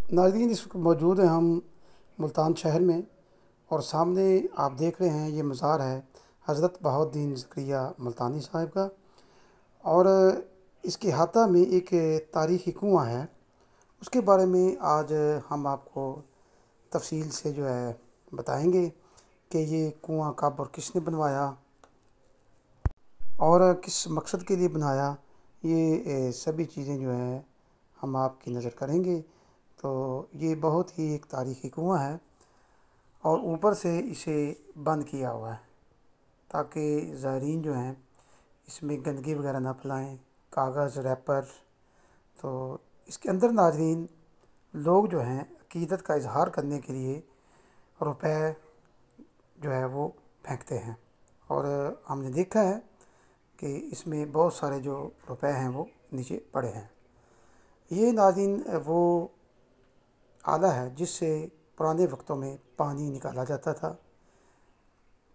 ناظرین، اس وقت موجود ہیں ہم ملتان شہر میں، اور سامنے آپ دیکھ رہے ہیں یہ مزار ہے حضرت بہاؤالدین زکریا ملتانی صاحب کا، اور اس کے احاطہ میں ایک تاریخی کنواں ہے۔ اس کے بارے میں آج ہم آپ کو تفصیل سے بتائیں گے کہ یہ کنواں کب اور کس نے بنوایا اور کس مقصد کے لیے بنایا۔ یہ سبھی چیزیں ہم آپ کی نظر کریں گے۔ تو یہ بہت ہی ایک تاریخی کنواں ہے، اور اوپر سے اسے بند کیا ہوا ہے تاکہ زائرین ہیں اس میں گندگی وغیرہ نہ پھیلائیں، کاغذ ریپر۔ تو اس کے اندر ناظرین لوگ ہیں عقیدت کا اظہار کرنے کے لیے روپے وہ پھینکتے ہیں، اور ہم نے دیکھا ہے کہ اس میں بہت سارے جو روپے ہیں وہ نیچے پڑے ہیں۔ یہ ناظرین وہ آلہ ہے جس سے پرانے وقتوں میں پانی نکالا جاتا تھا،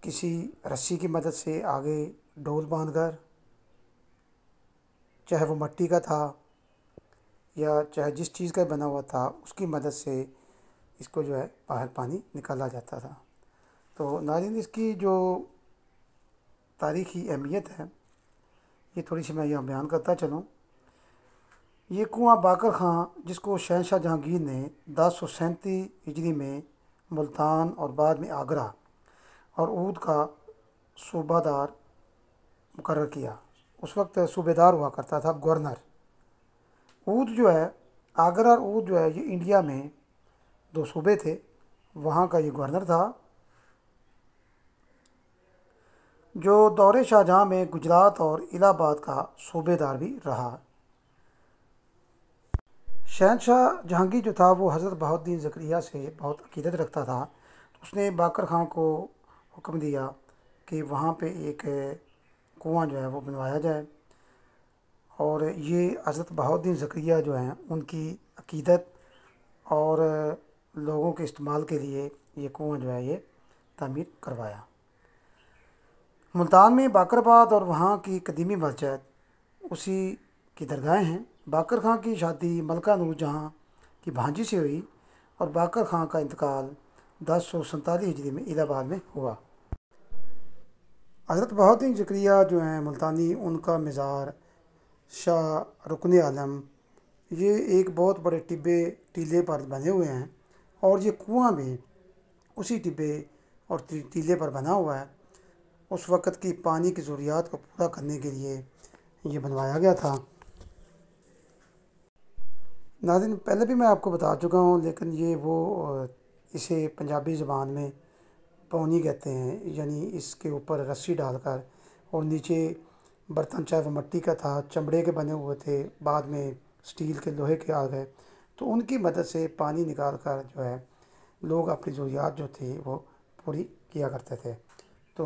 کسی رسی کی مدد سے آگے ڈول باندھ کر، چاہے وہ مٹی کا تھا یا چاہے جس چیز کا بنا ہوا تھا، اس کی مدد سے اس کو باہر پانی نکالا جاتا تھا۔ تو ناظرین اس کی جو تاریخی اہمیت ہے یہ تھوڑی سی میں یہاں بیان کرتا چلوں۔ یہ کنواں باقر خاں، جس کو شہنشاہ جہانگیر نے 1037 ہجری میں ملتان اور بعد میں آگرہ اور اودھ کا صوبہ دار مقرر کیا۔ اس وقت صوبے دار ہوا کرتا تھا، گورنر۔ اودھ آگرہ اور اودھ یہ انڈیا میں دو صوبے تھے، وہاں کا یہ گورنر تھا، جو دور شاہجہاں میں گجرات اور الہ آباد کا صوبے دار بھی رہا۔ شہنشاہ جہانگیر تھا وہ حضرت بہاؤالدین زکریا سے بہت عقیدت رکھتا تھا، تو اس نے باقر خاں کو حکم دیا کہ وہاں پہ ایک کنواں وہ بنوایا جائے، اور یہ حضرت بہاؤالدین زکریا ہیں ان کی عقیدت اور لوگوں کے استعمال کے لیے یہ کنواں یہ تعمیر کروایا۔ ملتان میں باقر آباد اور وہاں کی قدیمی مسجد اسی کی درگاہیں ہیں۔ باقر خاں کی شادی ملکہ نور جہاں کی بھانجی سے ہوئی، اور باقر خاں کا انتقال 1047 ہجری میں الہ آباد میں ہوا۔ حضرت بہاؤالدین زکریا ہیں ملتانی، ان کا مزار شاہ رکن عالم یہ ایک بہت بڑے ٹیلے پر بنے ہوئے ہیں، اور یہ کنواں بھی اسی ٹبے اور ٹیلے پر بنا ہوا ہے۔ اس وقت کی پانی کی ضروریات کو پورا کرنے کے لیے یہ بنوایا گیا تھا۔ ناظرین پہلے بھی میں آپ کو بتا چکا ہوں، لیکن یہ اسے پنجابی زبان میں پونی کہتے ہیں، یعنی اس کے اوپر رسی ڈال کر، اور نیچے برتن چاہے وہ مٹی کا تھا، چمڑے کے بنے ہوئے تھے، بعد میں سٹیل کے لوہے کے آ گئے، تو ان کی مدد سے پانی نکال کر لوگ اپنی ضروریات تھی وہ پوری کیا کرتے تھے۔ تو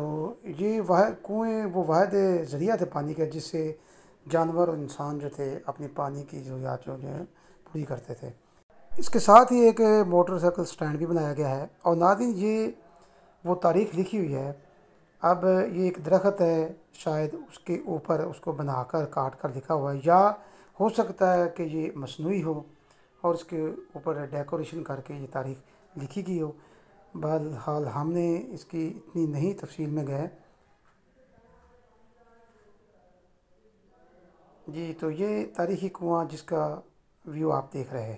یہ کنویں وہ واحد ذریعہ تھے پانی کا، جس سے جانور اور انسان تھے اپنی پانی کی ضروریات پوری کرتے تھے۔ اس کے ساتھ ہی ایک موٹر سائیکل سٹینڈ بھی بنایا گیا ہے، اور ناظرین یہ وہ تاریخ لکھی ہوئی ہے۔ اب یہ ایک درخت ہے، شاید اس کے اوپر اس کو بنا کر کاٹ کر لکھا ہوا ہے، یا ہو سکتا ہے کہ یہ مصنوعی ہو اور اس کے اوپر ڈیکوریشن کر کے یہ تاریخ لکھی گئی ہو۔ بہرحال ہم نے اس کی اتنی نہیں تفصیل میں گئے۔ جی تو یہ تاریخی کنواں جس کا ویو آپ دیکھ رہے ہیں۔